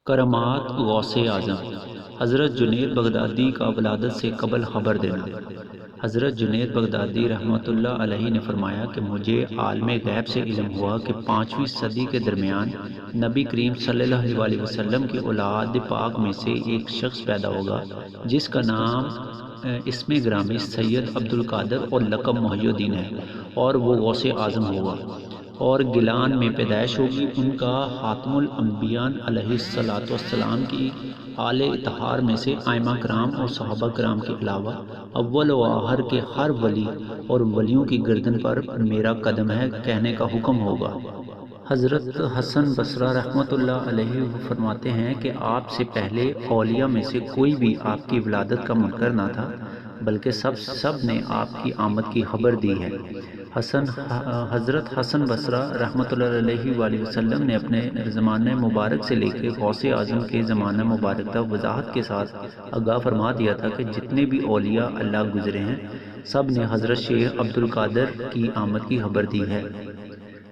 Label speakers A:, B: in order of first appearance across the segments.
A: کرامات غوث اعظم حضرت جنید بغدادی کا ولادت سے قبل خبر دینا۔ حضرت جنید بغدادی رحمۃ اللہ علیہ نے فرمایا کہ مجھے عالم غیب سے علم ہوا کہ 5ویں صدی کے درمیان نبی کریم صلی اللہ علیہ وسلم کی اولاد پاک میں سے ایک شخص پیدا ہوگا جس کا نام اسم گرامی سید عبد القادر اور لقب محی الدین ہے، اور وہ غوث اعظم ہوگا اور گیلان میں پیدائش ہوگی۔ ان کا خاتم الانبیاء علیہ السلام کی آل اطہار میں سے ائمہ کرام اور صحابہ کرام کے علاوہ اول و آخر کے ہر ولی اور ولیوں کی گردن پر میرا قدم ہے کہنے کا حکم ہوگا۔ حضرت حسن بصری رحمۃ اللہ علیہ فرماتے ہیں کہ آپ سے پہلے اولیاء میں سے کوئی بھی آپ کی ولادت کا منکر نہ تھا، بلکہ سب نے آپ کی آمد کی خبر دی ہے۔ حضرت حسن بصری رحمۃ اللہ علیہ وسلم نے اپنے زمانہ مبارک سے لے کے غوث اعظم کے زمانہ مبارک تک وضاحت کے ساتھ آگاہ فرما دیا تھا کہ جتنے بھی اولیاء اللہ گزرے ہیں سب نے حضرت شیخ عبد القادر کی آمد کی خبر دی ہے۔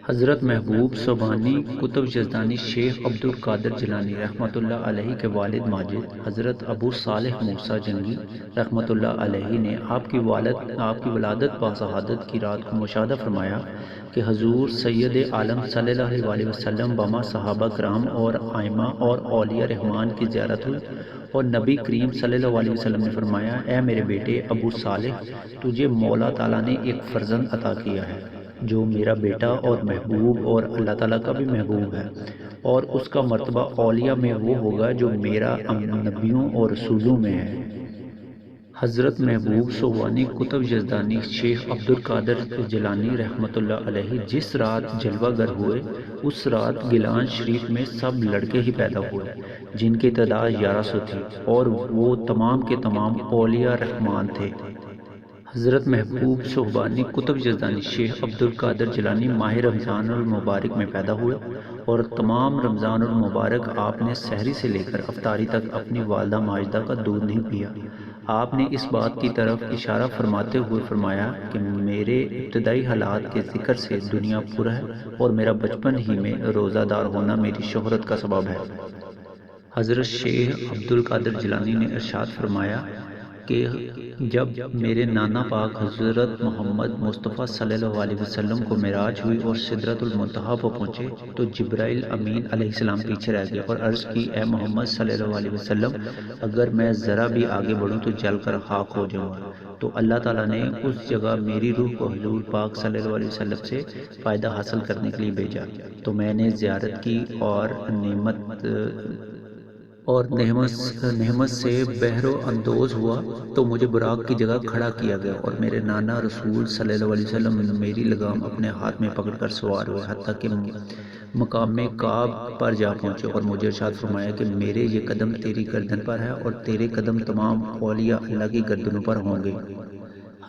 A: حضرت محبوب سبحانی قطب یزدانی شیخ عبد القادر جیلانی رحمۃ اللہ علیہ کے والد ماجد حضرت ابو صالح موسیٰ جنگی رحمۃ اللہ علیہ نے آپ کی ولادت با شہادت کی رات کو مشاہدہ فرمایا کہ حضور سید عالم صلی اللہ علیہ وسلم بما صحابہ کرام اور ائمہ اور اولیاء رحمان کی زیارت ہوئی، اور نبی کریم صلی اللہ علیہ وسلم نے فرمایا، اے میرے بیٹے ابو صالح، تجھے مولا تعالیٰ نے ایک فرزند عطا کیا ہے جو میرا بیٹا اور محبوب اور اللہ تعالیٰ کا بھی محبوب ہے، اور اس کا مرتبہ اولیاء میں وہ ہوگا جو میرا نبیوں اور رسولوں میں ہے۔ حضرت محبوب سبحانی قطب یزدانی شیخ عبد القادر جیلانی رحمۃ اللہ علیہ جس رات جلوہ گر ہوئے، اس رات گیلان شریف میں سب لڑکے ہی پیدا ہوئے جن کی تعداد 1100 تھی، اور وہ تمام کے تمام اولیاء رحمان تھے۔ حضرت محبوب سبحانی قطب یزدانی شیخ عبد القادر جیلانی ماہ رمضان المبارک میں پیدا ہوئے، اور تمام رمضان المبارک آپ نے سحری سے لے کر افطاری تک اپنی والدہ ماجدہ کا دودھ نہیں پیا۔ آپ نے اس بات کی طرف اشارہ فرماتے ہوئے فرمایا کہ میرے ابتدائی حالات کے ذکر سے دنیا پر ہے، اور میرا بچپن ہی میں روزہ دار ہونا میری شہرت کا سبب ہے۔ حضرت شیخ عبد القادر جیلانی نے ارشاد فرمایا کہ جب میرے نانا پاک حضرت محمد مصطفیٰ صلی اللہ علیہ وسلم کو معراج ہوئی اور سدرۃ المنتہا پر پہنچے تو جبرائیل امین علیہ السلام پیچھے رہ گئے اور عرض کی، اے محمد صلی اللہ علیہ وسلم، اگر میں ذرا بھی آگے بڑھوں تو جل کر خاک ہو جاؤں گا۔ تو اللہ تعالیٰ نے اس جگہ میری روح کو حضور پاک صلی اللہ علیہ وسلم سے فائدہ حاصل کرنے کے لیے بھیجا، تو میں نے زیارت کی اور نعمت سے بہر و اندوز ہوا، تو مجھے براق کی جگہ کھڑا کیا گیا، اور میرے نانا رسول صلی اللہ علیہ وسلم میری لگام اپنے ہاتھ میں پکڑ کر سوار ہوئے حتیٰ کہ مقام کعب پر جا پہنچے، اور مجھے ارشاد فرمایا کہ میرے یہ قدم تیری گردن پر ہے، اور تیرے قدم تمام اولیاء اللہ کی گردنوں پر ہوں گے۔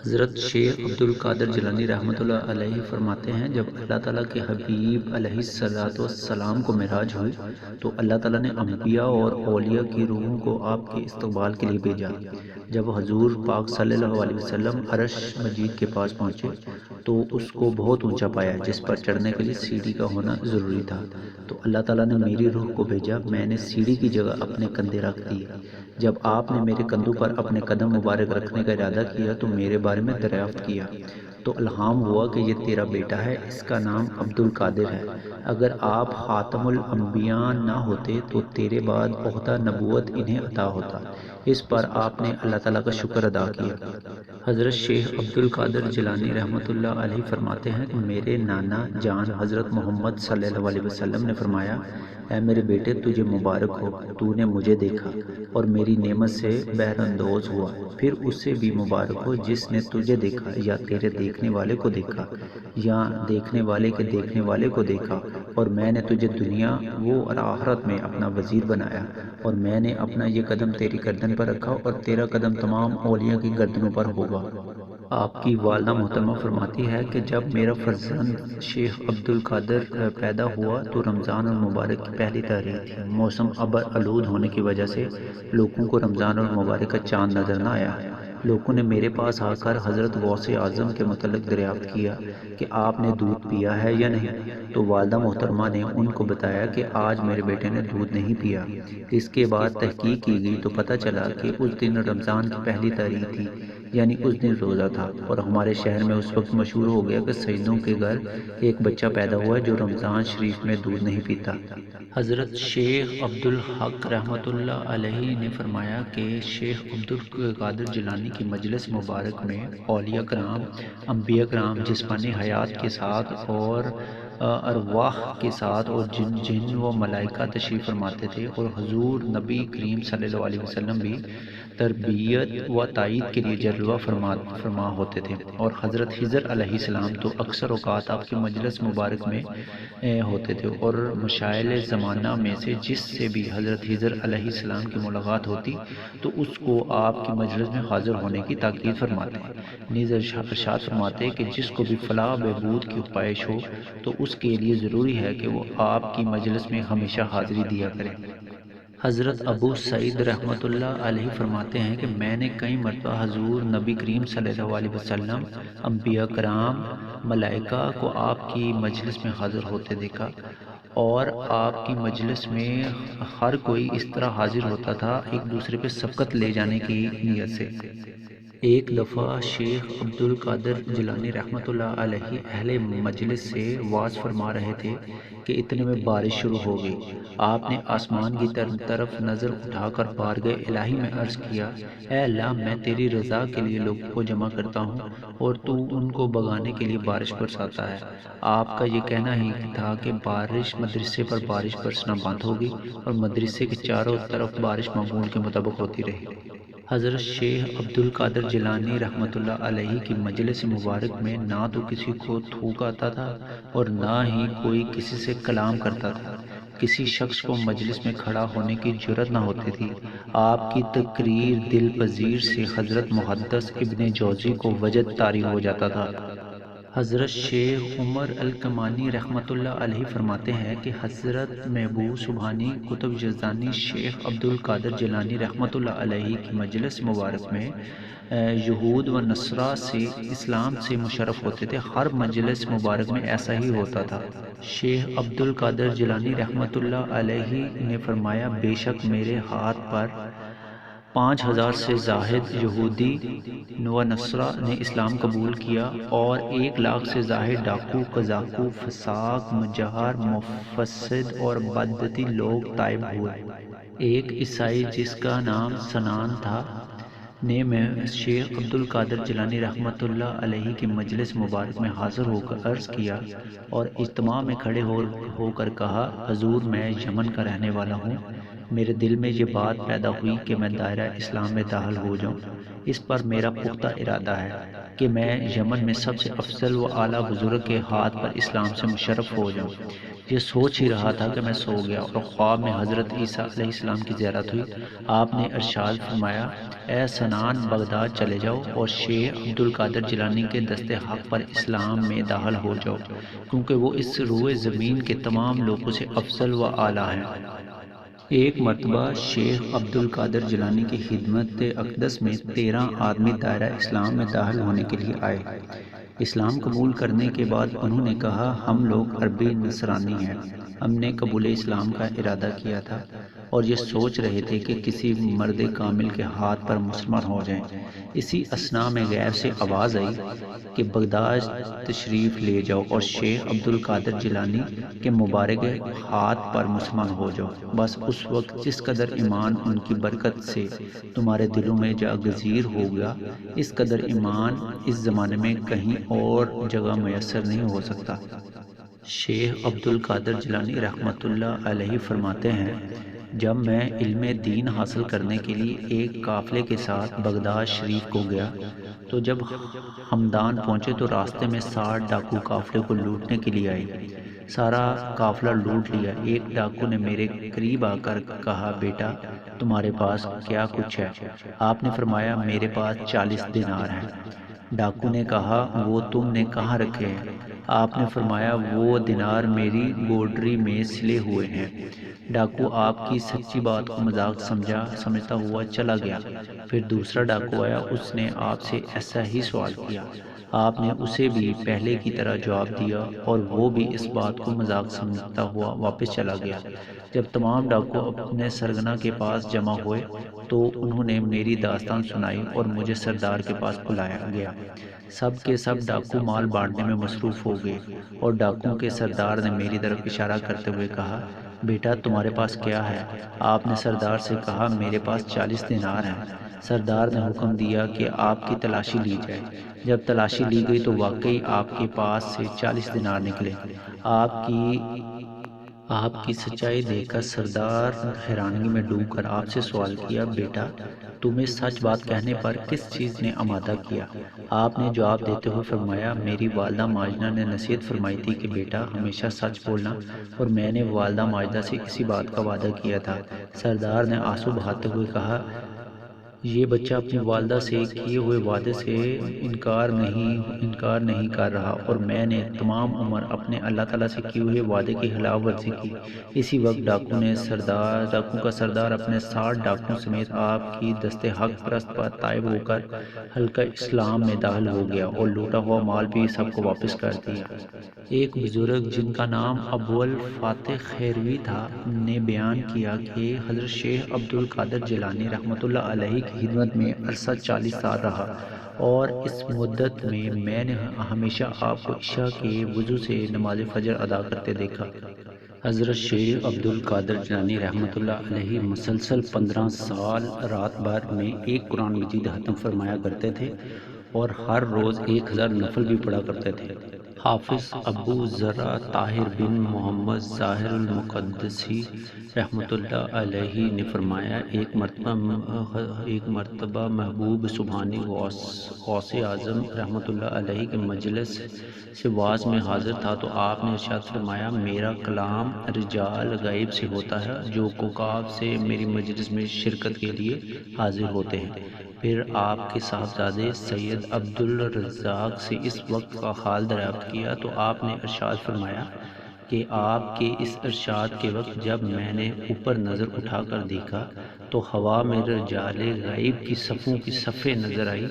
A: حضرت شیخ عبد القادر جیلانی رحمۃ اللہ علیہ فرماتے ہیں، جب اللہ تعالیٰ کے حبیب علیہ السلام کو معراج ہوئی تو اللہ تعالیٰ نے انبیاء اور اولیاء کی روحوں کو آپ کے استقبال کے لیے بھیجا۔ جب حضور پاک صلی اللہ علیہ وسلم عرش مجید کے پاس پہنچے تو اس کو بہت اونچا پایا جس پر چڑھنے کے لیے سیڑھی کا ہونا ضروری تھا، تو اللہ تعالیٰ نے میری روح کو بھیجا، میں نے سیڑھی کی جگہ اپنے کندھے رکھ دیے۔ جب آپ نے میرے کندھوں پر اپنے قدم مبارک رکھنے کا ارادہ کیا تو میرے بارے میں دریافت کیا، تو الہام ہوا کہ یہ تیرا بیٹا ہے، اس کا نام عبد القادر ہے۔ اگر آپ خاتم الانبیاء نہ ہوتے تو تیرے بعد عہدہ نبوت انہیں عطا ہوتا۔ اس پر آپ نے اللہ تعالیٰ کا شکر ادا کیا۔ حضرت شیخ عبد القادر جیلانی رحمۃ اللہ علیہ فرماتے ہیں کہ میرے نانا جان حضرت محمد صلی اللہ علیہ وسلم نے فرمایا، اے میرے بیٹے، تجھے مبارک ہو، تو نے مجھے دیکھا اور میری نعمت سے بہر اندوز ہوا۔ پھر اسے بھی مبارک ہو جس نے تجھے دیکھا یا تیرے دیکھنے والے کو دیکھا یا دیکھنے والے کے دیکھنے والے کو دیکھا، اور میں نے تجھے دنیا اور آخرت میں اپنا وزیر بنایا، اور میں نے اپنا یہ قدم تیری گردن پر رکھا، اور تیرا قدم تمام اولیاء کی گردنوں پر ہوگا۔ آپ کی والدہ محترمہ فرماتی ہے کہ جب میرا فرزند شیخ عبد القادر پیدا ہوا تو رمضان المبارک کی پہلی تاریخ تھی۔ موسم ابر آلود ہونے کی وجہ سے لوگوں کو رمضان المبارک کا چاند نظر نہ آیا۔ لوگوں نے میرے پاس آ کر حضرت غوث اعظم کے متعلق دریافت کیا کہ آپ نے دودھ پیا ہے یا نہیں، تو والدہ محترمہ نے ان کو بتایا کہ آج میرے بیٹے نے دودھ نہیں پیا۔ اس کے بعد تحقیق کی گئی تو پتہ چلا کہ اس دن رمضان کی پہلی تاریخ تھی، یعنی اس دن روزہ تھا، اور ہمارے شہر میں اس وقت مشہور ہو گیا کہ سیدوں کے گھر ایک بچہ پیدا ہوا ہے جو رمضان شریف میں دودھ نہیں پیتا۔ حضرت شیخ عبدالحق رحمۃ اللہ علیہ نے فرمایا کہ شیخ عبدالقادر جیلانی کی مجلس مبارک میں اولیاء کرام، انبیاء کرام جسمانی حیات کے ساتھ اور ارواح کے ساتھ اور جن و ملائکہ تشریف فرماتے تھے، اور حضور نبی کریم صلی اللہ علیہ وسلم بھی تربیت و تائید کے لیے جلوہ فرما ہوتے تھے، اور حضرت خضر علیہ السلام تو اکثر اوقات آپ کی مجلس مبارک میں ہوتے تھے، اور مشائل زمانہ میں سے جس سے بھی حضرت خضر علیہ السلام کی ملاقات ہوتی تو اس کو آپ کی مجلس میں حاضر ہونے کی تاکید فرماتے۔ نیز ارشاد فرماتے کہ جس کو بھی فلاح بہبود کی خواہش ہو تو اس کے لیے ضروری ہے کہ وہ آپ کی مجلس میں ہمیشہ حاضری دیا کرے۔ حضرت ابو سعید رحمۃ اللہ علیہ فرماتے ہیں کہ میں نے کئی مرتبہ حضور نبی کریم صلی اللہ علیہ وسلم، انبیاء کرام، ملائکہ کو آپ کی مجلس میں حاضر ہوتے دیکھا، اور آپ کی مجلس میں ہر کوئی اس طرح حاضر ہوتا تھا ایک دوسرے پہ سبقت لے جانے کی نیت سے۔ ایک دفعہ شیخ عبدالقادر جیلانی رحمۃ اللہ علیہ اہل مجلس سے وعظ فرما رہے تھے کہ اتنے میں بارش شروع ہو گئی۔ آپ نے آسمان کی طرف نظر اٹھا کر بارگاہ الہی میں عرض کیا، اے اللہ، میں تیری رضا کے لیے لوگوں کو جمع کرتا ہوں اور تو ان کو بھگانے کے لیے بارش برساتا ہے۔ آپ کا یہ کہنا ہی تھا کہ بارش مدرسے پر بارش برسنا بند ہوگی اور مدرسے کے چاروں طرف بارش معمول کے مطابق ہوتی رہی۔ حضرت شیخ عبدالقادر جیلانی رحمۃ اللہ علیہ کی مجلس مبارک میں نہ تو کسی کو تھوک آتا تھا اور نہ ہی کوئی کسی سے کلام کرتا تھا۔ کسی شخص کو مجلس میں کھڑا ہونے کی جرأت نہ ہوتی تھی۔ آپ کی تقریر دل پذیر سے حضرت محدث ابن جوزی کو وجد طاری ہو جاتا تھا۔ حضرت شیخ عمر الکمانی رحمۃ اللہ علیہ فرماتے ہیں کہ حضرت محبوب سبحانی قطب یزدانی شیخ عبدالقادر جیلانی رحمۃ اللہ علیہ کی مجلس مبارک میں یہود و نصارہ سے اسلام سے مشرف ہوتے تھے۔ ہر مجلس مبارک میں ایسا ہی ہوتا تھا۔ شیخ عبدالقادر جیلانی رحمۃ اللہ علیہ نے فرمایا، بے شک میرے ہاتھ پر 5000 سے زائد یہودی و نصارہ نے اسلام قبول کیا، اور 1 لاکھ سے زائد ڈاکو، قزاقوں، فساق، مجاہر، مفسد اور بدعتی لوگ تائب ہوئے۔ ایک عیسائی جس کا نام سنان تھا نے میں شیخ عبدالقادر جیلانی رحمۃ اللہ علیہ کی مجلس مبارک میں حاضر ہو کر عرض کیا اور اجتماع میں کھڑے ہو کر کہا، حضور، میں یمن کا رہنے والا ہوں۔ میرے دل میں یہ بات پیدا ہوئی کہ میں دائرہ اسلام میں داخل ہو جاؤں۔ اس پر میرا پختہ ارادہ ہے کہ میں یمن میں سب سے افضل و اعلیٰ بزرگ کے ہاتھ پر اسلام سے مشرف ہو جاؤں۔ یہ سوچ ہی رہا تھا کہ میں سو گیا اور خواب میں حضرت عیسیٰ علیہ السلام کی زیارت ہوئی۔ آپ نے ارشاد فرمایا، اے سنان، بغداد چلے جاؤ اور شیخ عبدالقادر جیلانی کے دست حق پر اسلام میں داخل ہو جاؤ، کیونکہ وہ اس روئے زمین کے تمام لوگوں سے افضل و اعلیٰ ہیں۔ ایک مرتبہ شیخ عبدالقادر جیلانی کی خدمت اقدس میں 13 آدمی دائرہ اسلام میں داخل ہونے کے لیے آئے۔ اسلام قبول کرنے کے بعد انہوں نے کہا، ہم لوگ عربی نصرانی ہیں۔ ہم نے قبول اسلام کا ارادہ کیا تھا اور یہ سوچ رہے تھے کہ کسی مرد کامل کے ہاتھ پر مسلمان ہو جائیں۔ اسی اثناء میں غیر سے آواز آئی کہ بغداد تشریف لے جاؤ اور شیخ عبدالقادر جیلانی کے مبارک ہاتھ پر مسلمان ہو جاؤ۔ بس اس وقت جس قدر ایمان ان کی برکت سے تمہارے دلوں میں جاگزیر ہو گیا، اس قدر ایمان اس زمانے میں کہیں اور جگہ میسر نہیں ہو سکتا۔ شیخ عبدالقادر جیلانی رحمۃ اللہ علیہ فرماتے ہیں، جب میں علم دین حاصل کرنے کے لیے ایک قافلے کے ساتھ بغداد شریف کو گیا تو جب ہمدان پہنچے تو راستے میں 60 ڈاکو قافلے کو لوٹنے کے لیے آئے۔ سارا قافلہ لوٹ لیا۔ ایک ڈاکو نے میرے قریب آ کر کہا، بیٹا، تمہارے پاس کیا کچھ ہے؟ آپ نے فرمایا، میرے پاس 40 دینار ہیں۔ ڈاکو نے کہا، وہ تم نے کہاں رکھے ہیں؟ آپ نے فرمایا وہ دینار میری گوڈری میں سلے ہوئے ہیں۔ ڈاکو آپ کی سچی بات کو مذاق سمجھتا ہوا چلا گیا۔ پھر دوسرا ڈاکو آیا، اس نے آپ سے ایسا ہی سوال کیا۔ آپ نے اسے بھی پہلے کی طرح جواب دیا اور وہ بھی اس بات کو مذاق سمجھتا ہوا واپس چلا گیا۔ جب تمام ڈاکو اپنے سرگنا کے پاس جمع ہوئے تو انہوں نے میری داستان سنائی اور مجھے سردار کے پاس بلایا گیا۔ سب کے سب ڈاکو مال بانٹنے میں مصروف ہو گئے اور ڈاکوؤں کے سردار نے میری طرف اشارہ کرتے ہوئے کہا، بیٹا تمہارے پاس کیا ہے؟ آپ نے سردار سے کہا، میرے پاس 40 دینار ہیں۔ سردار نے حکم دیا کہ آپ کی تلاشی لی جائے۔ جب تلاشی لی گئی تو واقعی آپ کے پاس سے 40 دینار نکلے۔ آپ کی سچائی دیکھ کر سردار حیرانگی میں ڈوب کر آپ سے سوال کیا، بیٹا تمہیں سچ بات کہنے پر کس چیز نے آمادہ کیا؟ آپ نے جواب دیتے ہوئے فرمایا، میری والدہ ماجدہ نے نصیحت فرمائی تھی کہ بیٹا ہمیشہ سچ بولنا، اور میں نے والدہ ماجدہ سے اسی بات کا وعدہ کیا تھا۔ سردار نے آنسو بہاتے ہوئے کہا، یہ بچہ اپنی والدہ سے کیے ہوئے وعدے سے انکار نہیں کر رہا، اور میں نے تمام عمر اپنے اللہ تعالیٰ سے کیے ہوئے وعدے کی خلاف ورزی کی۔ اسی وقت ڈاکو کا سردار اپنے 60 ڈاکوؤں سمیت آپ کی دست حق پرست پر طائب ہو کر حلقہ اسلام میں داخل ہو گیا اور لوٹا ہوا مال بھی سب کو واپس کر دیا۔ ایک بزرگ جن کا نام ابو الفاتح خیروی تھا نے بیان کیا کہ حضرت شیخ عبد القادر جیلانی رحمۃ اللہ علیہ کی خدمت میں عرصہ 40 سال رہا، اور اس مدت میں نے ہمیشہ آپ کو عشاء کے وضو سے نماز فجر ادا کرتے دیکھا۔ حضرت شیخ عبد القادر جیلانی رحمۃ اللہ علیہ مسلسل 15 سال رات بھر میں ایک قرآن مجید ختم فرمایا کرتے تھے اور ہر روز 1000 نفل بھی پڑھا کرتے تھے۔ حافظ ابو ذرا طاہر بن محمد ظاہر المقدسی رحمۃ اللہ علیہ نے فرمایا، ایک مرتبہ محبوب سبحانی غوث اعظم رحمۃ اللہ علیہ کے مجلس سے واعظ میں حاضر تھا تو آپ نے ارشاد فرمایا، میرا کلام رجال غیب سے ہوتا ہے جو کوکاب سے میری مجلس میں شرکت کے لیے حاضر ہوتے ہیں۔ پھر آپ کے صاحبزادے سید عبد الرزاق سے اس وقت کا حال دریافت کیا تو آپ نے ارشاد فرمایا کہ آپ کے اس ارشاد کے وقت جب میں نے اوپر نظر اٹھا کر دیکھا تو ہوا میں رجال غیب کی صفوں کی صفیں نظر آئی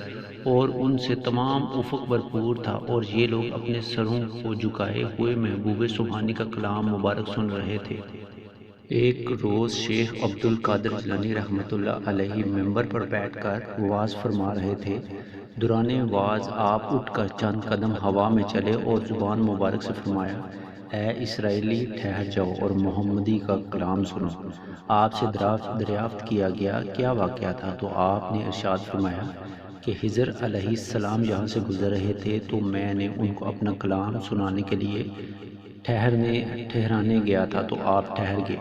A: اور ان سے تمام افق بھرپور تھا، اور یہ لوگ اپنے سروں کو جھکائے ہوئے محبوب سبحانی کا کلام مبارک سن رہے تھے۔ ایک روز شیخ عبد القادر جیلانی رحمۃ اللہ علیہ ممبر پر بیٹھ کر وعظ فرما رہے تھے۔ دوران وعظ آپ اٹھ کر چند قدم ہوا میں چلے اور زبان مبارک سے فرمایا، اے اسرائیلی ٹھہر جاؤ اور محمدی کا کلام سنو۔ آپ سے دریافت کیا گیا کیا واقعہ تھا تو آپ نے ارشاد فرمایا کہ خضر علیہ السلام یہاں سے گزر رہے تھے تو میں نے ان کو اپنا کلام سنانے کے لیے ٹھہرانے گیا تھا تو آپ ٹھہر گئے۔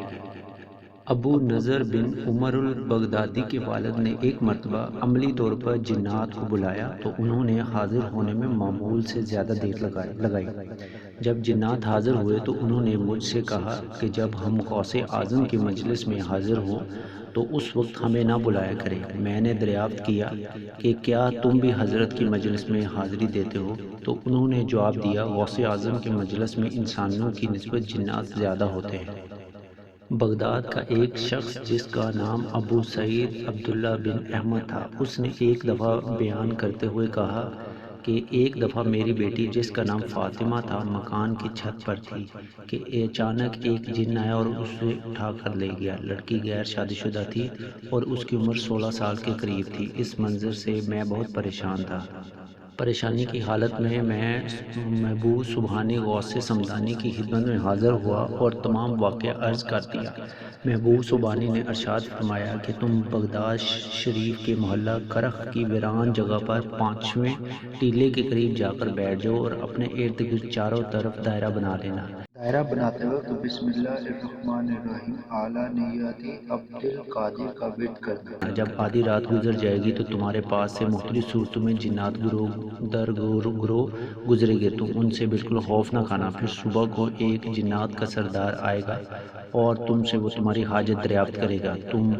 A: ابو نضر بن عمر البغدادی کے والد نے ایک مرتبہ عملی طور پر جنات کو بلایا تو انہوں نے حاضر ہونے میں معمول سے زیادہ دیر لگائی۔ جب جنات حاضر ہوئے تو انہوں نے مجھ سے کہا کہ جب ہم غوث اعظم کی مجلس میں حاضر ہوں تو اس وقت ہمیں نہ بلایا کرے۔ میں نے دریافت کیا کہ کیا تم بھی حضرت کی مجلس میں حاضری دیتے ہو؟ تو انہوں نے جواب دیا، غوث اعظم کی مجلس میں انسانوں کی نسبت جنات زیادہ ہوتے ہیں۔ بغداد کا ایک شخص جس کا نام ابو سعید عبداللہ بن احمد تھا، اس نے ایک دفعہ بیان کرتے ہوئے کہا کہ ایک دفعہ میری بیٹی جس کا نام فاطمہ تھا مکان کی چھت پر تھی کہ اچانک ایک جن آیا اور اسے اٹھا کر لے گیا۔ لڑکی غیر شادی شدہ تھی اور اس کی عمر 16 سال کے قریب تھی۔ اس منظر سے میں بہت پریشان تھا۔ پریشانی کی حالت میں محبوب سبحانی غوث سمدانی کی خدمت میں حاضر ہوا اور تمام واقعہ عرض کر دیا۔ محبوب سبحانی نے ارشاد فرمایا کہ تم بغداد شریف کے محلہ کرخ کی ویران جگہ پر 5ویں ٹیلے کے قریب جا کر بیٹھ جاؤ اور اپنے ارد گرد چاروں طرف دائرہ بنا لینا۔ دائرہ بناتے وقت بسم اللہ الرحمن الرحیم اعلیٰ نیاتی عبد القادر کا ورد کرنا۔ جب آدھی رات گزر جائے گی تو تمہارے پاس سے مختلف صورتوں میں جنات گروہ در گروہ گزرے گے، تم ان سے بالکل خوف نہ کھانا۔ پھر صبح کو ایک جنات کا سردار آئے گا اور تم سے وہ تمہاری حاجت دریافت کرے گا۔ تم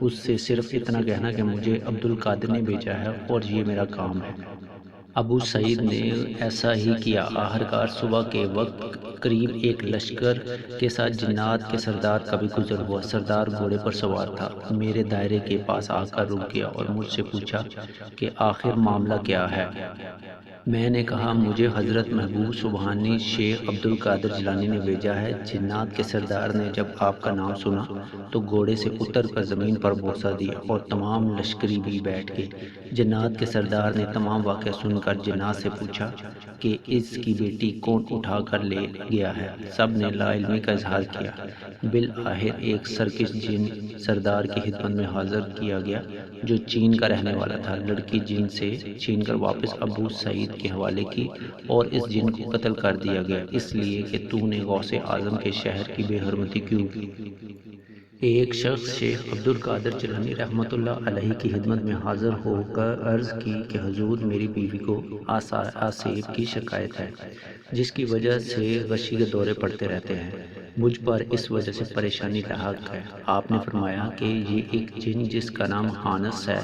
A: اس سے صرف اتنا کہنا کہ مجھے عبد القادر نے بھیجا ہے اور یہ میرا کام ہے۔ ابو سعید نے ایسا ہی کیا۔ آخرکار صبح کے وقت قریب ایک لشکر کے ساتھ جنات کے سردار کا بھی گزر ہوا۔ سردار گھوڑے پر سوار تھا، میرے دائرے کے پاس آ کر رک گیا اور مجھ سے پوچھا کہ آخر معاملہ کیا ہے؟ میں نے کہا مجھے حضرت محبوب سبحانی شیخ عبد القادر جیلانی نے بھیجا ہے۔ جنات کے سردار نے جب آپ کا نام سنا تو گھوڑے سے اتر کر زمین پر بوسہ دیا اور تمام لشکری بھی بیٹھ گئے۔ جنات کے سردار نے تمام واقعہ سن کر جنات سے پوچھا کہ اس کی بیٹی کون اٹھا کر لے گیا ہے؟ سب نے لا علمی کا اظہار کیا۔ بالآخر ایک سرکش جن سردار کی خدمت میں حاضر کیا گیا جو چین کا رہنے والا تھا۔ لڑکی جن سے چھین کر واپس ابو سعید کے حوالے کی اور اس جن کو قتل کر دیا گیا اس لیے کہ تو نے غوث اعظم کے شہر کی بے حرمتی کیوں کی۔ ایک شخص شیخ عبد القادر جیلانی رحمۃ اللہ علیہ کی خدمت میں حاضر ہو کر عرض کی کہ حضور میری بیوی کو آسیب کی شکایت ہے جس کی وجہ سے غشی کے دورے پڑتے رہتے ہیں۔ مجھ پر اس وجہ سے پریشانی لاحق ہے۔ آپ نے فرمایا کہ یہ ایک جن جس کا نام ہانس ہے،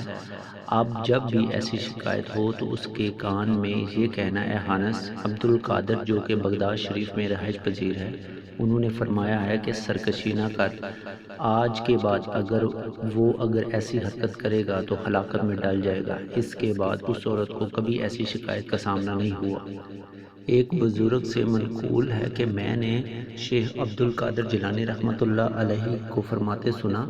A: اب جب بھی ایسی شکایت ہو تو اس کے کان میں یہ کہنا اے ہانس عبد القادر جو کہ بغداد شریف میں رہائش پذیر ہے، انہوں نے فرمایا ہے کہ سرکشی نہ کر، آج کے بعد اگر ایسی حرکت کرے گا تو ہلاکت میں ڈال جائے گا۔ اس کے بعد اس عورت کو کبھی ایسی شکایت کا سامنا نہیں ہوا۔ ایک بزرگ سے منقول ہے کہ میں نے شیخ عبد القادر جیلانی رحمۃ اللہ علیہ کو فرماتے سنا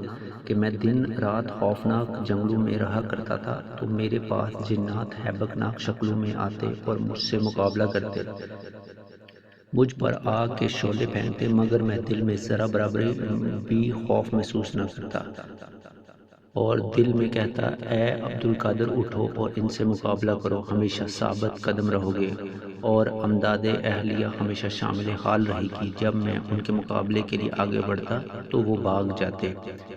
A: کہ میں دن رات خوفناک جنگلوں میں رہا کرتا تھا تو میرے پاس جنات ہیبتناک شکلوں میں آتے اور مجھ سے مقابلہ کرتے، مجھ پر آگ کے شعلے پھینکتے، مگر میں دل میں ذرا برابر بھی خوف محسوس نہ کرتا اور دل میں کہتا اے عبد القادر اٹھو اور ان سے مقابلہ کرو، ہمیشہ ثابت قدم رہو گے اور امداد اہلیہ ہمیشہ شامل حال رہے گی۔ جب میں ان کے مقابلے کے لیے آگے بڑھتا تو وہ بھاگ جاتے،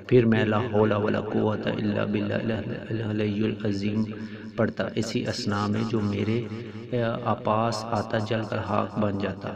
A: پھر میں لا حول ولا قوت الا باللہ العلی العظیم پڑھتا، اسی اثناء میں جو میرے پاس آتا جل کر خاک بن جاتا۔